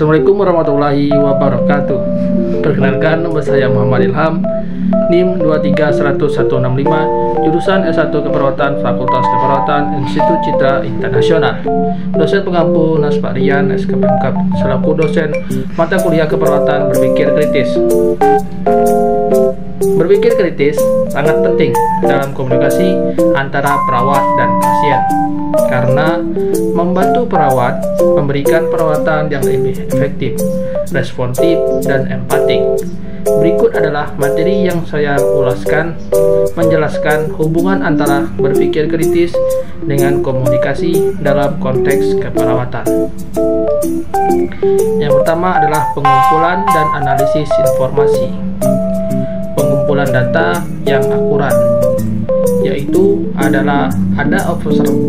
Assalamualaikum warahmatullahi wabarakatuh. Perkenalkan, nama saya Muhammad Ilham, NIM 2311165, jurusan S1 Keperawatan, Fakultas Keperawatan, Institut Citra Internasional. Dosen pengampu Naspak Rian, SKPMK, selaku dosen mata kuliah keperawatan berpikir kritis. Berpikir kritis sangat penting dalam komunikasi antara perawat dan pasien, karena membantu perawat memberikan perawatan yang lebih efektif, responsif, dan empatik. Berikut adalah materi yang saya ulaskan, menjelaskan hubungan antara berpikir kritis dengan komunikasi dalam konteks keperawatan. Yang pertama adalah pengumpulan dan analisis informasi. Pengumpulan data yang akurat, yaitu adalah ada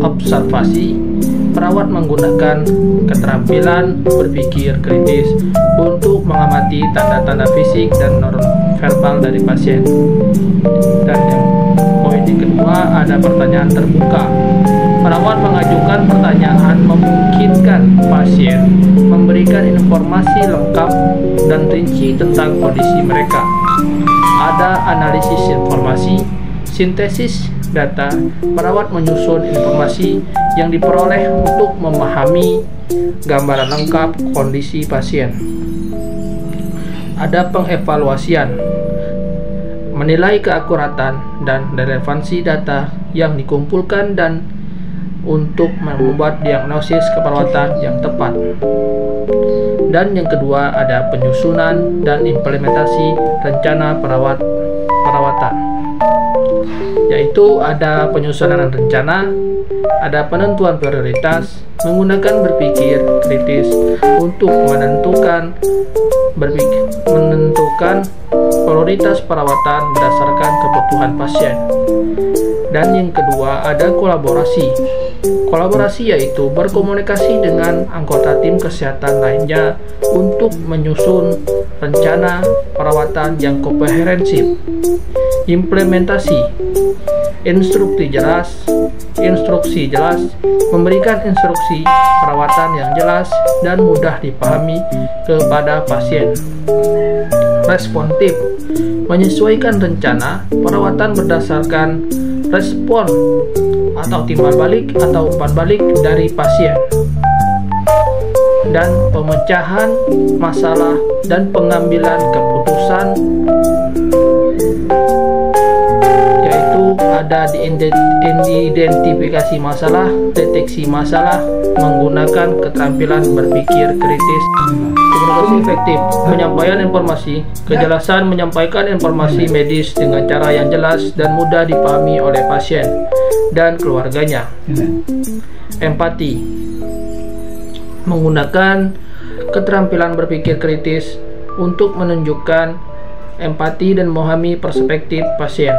observasi perawat menggunakan keterampilan berpikir kritis untuk mengamati tanda-tanda fisik dan nonverbal dari pasien. Dan yang poin yang kedua ada pertanyaan terbuka. Perawat mengajukan pertanyaan memungkinkan pasien memberikan informasi lengkap dan rinci tentang kondisi mereka. Ada analisis informasi, sintesis data. Perawat menyusun informasi yang diperoleh untuk memahami gambaran lengkap kondisi pasien. Ada pengevaluasian, menilai keakuratan dan relevansi data yang dikumpulkan dan untuk membuat diagnosis keperawatan yang tepat. Dan yang kedua ada penyusunan dan implementasi rencana perawatan, yaitu ada penyusunan rencana, ada penentuan prioritas, menggunakan berpikir kritis untuk menentukan prioritas perawatan berdasarkan kebutuhan pasien. Dan yang kedua ada kolaborasi. Kolaborasi yaitu berkomunikasi dengan anggota tim kesehatan lainnya untuk menyusun rencana perawatan yang komprehensif. Implementasi, instruksi jelas, memberikan instruksi perawatan yang jelas dan mudah dipahami kepada pasien. Responsif, menyesuaikan rencana perawatan berdasarkan respon atau timbal balik atau umpan balik dari pasien. Dan pemecahan masalah dan pengambilan keputusan, yaitu ada identifikasi masalah, deteksi masalah, menggunakan keterampilan berpikir kritis. Komunikasi efektif, penyampaian informasi, kejelasan menyampaikan informasi medis dengan cara yang jelas dan mudah dipahami oleh pasien dan keluarganya. Empati, menggunakan keterampilan berpikir kritis untuk menunjukkan empati dan memahami perspektif pasien.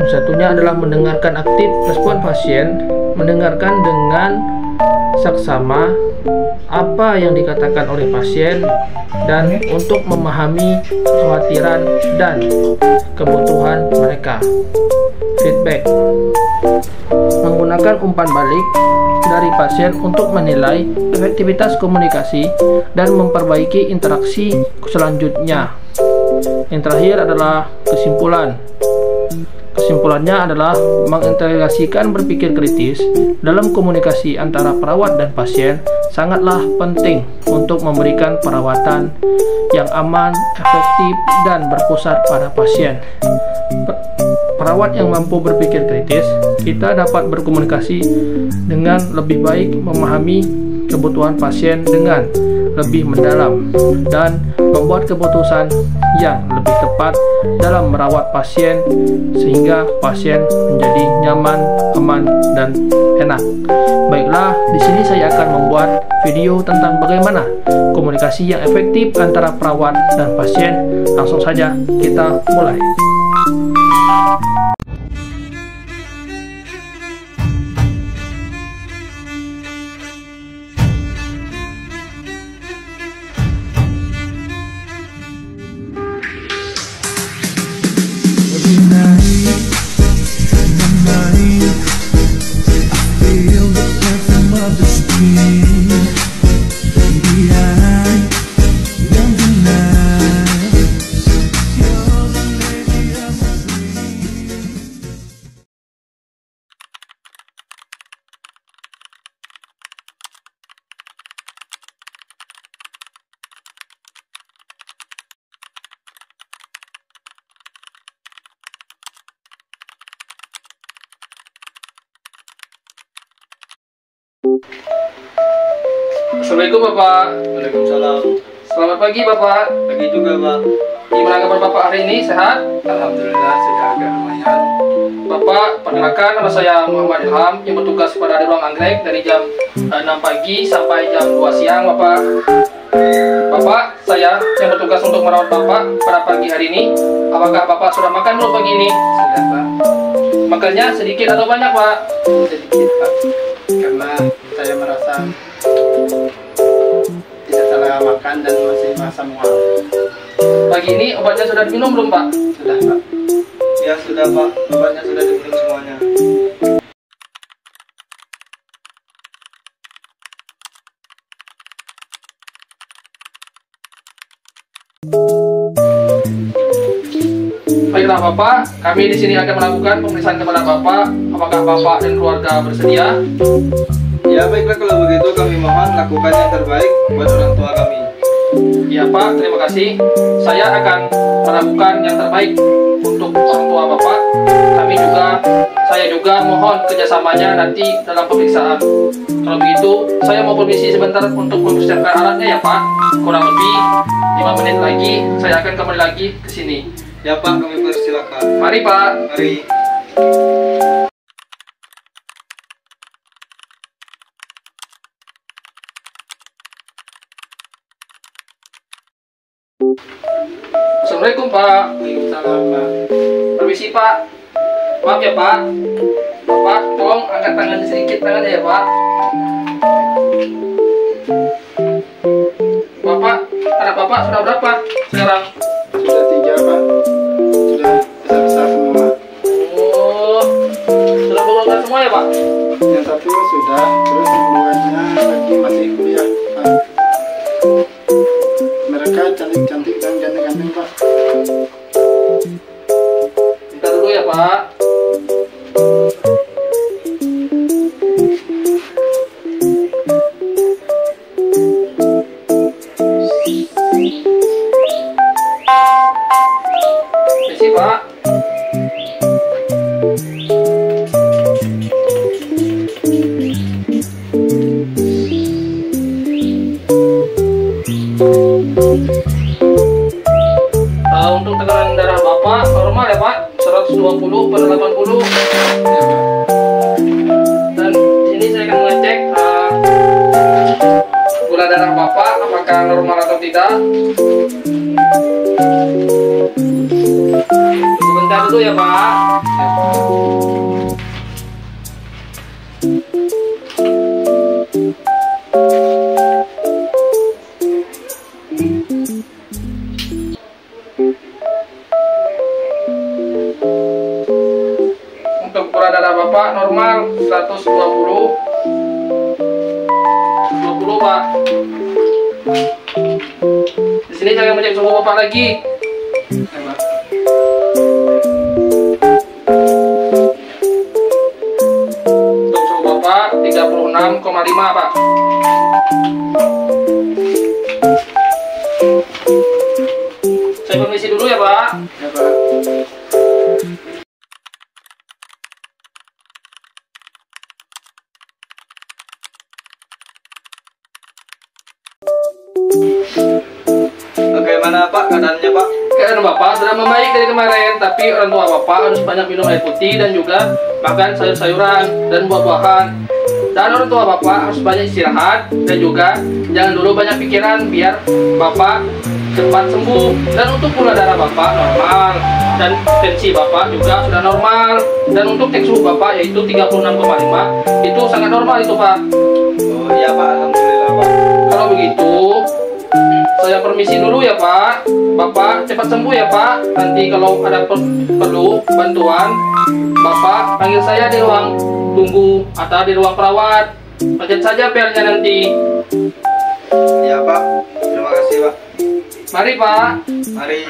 Satunya adalah mendengarkan aktif, respon pasien, mendengarkan dengan saksama apa yang dikatakan oleh pasien dan untuk memahami kekhawatiran dan kebutuhan mereka. Feedback, menggunakan umpan balik dari pasien untuk menilai efektivitas komunikasi dan memperbaiki interaksi selanjutnya. Yang terakhir adalah kesimpulan. Kesimpulannya adalah mengintegrasikan berpikir kritis dalam komunikasi antara perawat dan pasien sangatlah penting untuk memberikan perawatan yang aman, efektif, dan berpusat pada pasien. Perawat yang mampu berpikir kritis, kita dapat berkomunikasi dengan lebih baik, memahami kebutuhan pasien dengan lebih mendalam, dan membuat keputusan yang lebih tepat dalam merawat pasien sehingga pasien menjadi nyaman, aman, dan enak. Baiklah, di sini saya akan membuat video tentang bagaimana komunikasi yang efektif antara perawat dan pasien. Langsung saja kita mulai. Of the Assalamualaikum Bapak. Waalaikumsalam. Selamat pagi Bapak. Pagi juga, Pak. Gimana kabar Bapak hari ini? Sehat? Alhamdulillah sudah agak lumayan. Bapak, perkenalkan nama saya Muhammad Ilham yang bertugas pada ruang anggrek dari jam 6 pagi sampai jam 2 siang Bapak. Bapak, saya yang bertugas untuk merawat Bapak pada pagi hari ini. Apakah Bapak sudah makan belum pagi ini? Sudah, Pak. Makannya sedikit atau banyak Pak? Sedikit, Pak. Karena saya merasa tidak salah makan dan masih merasa mual. Pagi ini obatnya sudah diminum belum Pak? Sudah, Pak. Ya sudah, Pak. Obatnya sudah diminum semuanya. Baiklah Bapak, kami di sini akan melakukan pemeriksaan kepada Bapak. Apakah Bapak dan keluarga bersedia? Ya baiklah, kalau begitu kami mohon lakukan yang terbaik buat orang tua kami. Ya Pak, terima kasih. Saya akan melakukan yang terbaik untuk orang tua Bapak. Saya juga mohon kerjasamanya nanti dalam pemeriksaan. Kalau begitu, saya mau permisi sebentar untuk mempersiapkan alatnya ya Pak. Kurang lebih 5 menit lagi, saya akan kembali lagi ke sini. Ya Pak, kami persilakan. Mari Pak. Mari. Assalamualaikum Pak. Waalaikumsalam, Pak. Permisi Pak. Maaf ya Pak. Bapak, tolong angkat tangan sedikit tangannya ya Pak. Bapak, anak Bapak sudah berapa sekarang? Sudah 3, Pak. Sudah besar-besar semua. Oh, sudah besar semua ya Pak? Yang satu sudah, terus yang duanya lagi masih kuliah, Pak. Mereka cantik-cantik dan ganteng-ganteng, Pak. Bentar dulu ya Pak. Permisi Pak. Untuk tekanan darah Bapak normal ya Pak, 120/80. Dan di sini saya akan mengecek gula darah Bapak apakah normal atau tidak. Sebentar dulu ya Pak. Untuk gula darah Bapak normal 120 Pak. Di sini saya akan mengecek suhu Bapak lagi. Untuk suhu Bapak 36,5 Pak. Saya permisi dulu ya Pak. Ya, Pak. Bagaimana Pak keadaannya, Pak? Keadaan Bapak sudah membaik dari kemarin, tapi orang tua Bapak harus banyak minum air putih dan juga makan sayur-sayuran dan buah-buahan. Dan orang tua Bapak harus banyak istirahat dan juga jangan dulu banyak pikiran biar Bapak cepat sembuh. Dan untuk gula darah Bapak normal dan tensi Bapak juga sudah normal. Dan untuk cek suhu Bapak yaitu 36,5 itu sangat normal itu Pak. Oh iya Pak, alhamdulillah Pak. Kalau begitu saya permisi dulu ya Pak. Bapak cepat sembuh ya Pak. Nanti kalau ada perlu bantuan, Bapak panggil saya di ruang tunggu atau di ruang perawat. Pencet saja belnya nanti. Ya Pak, terima kasih Pak. Mari Pak. Mari.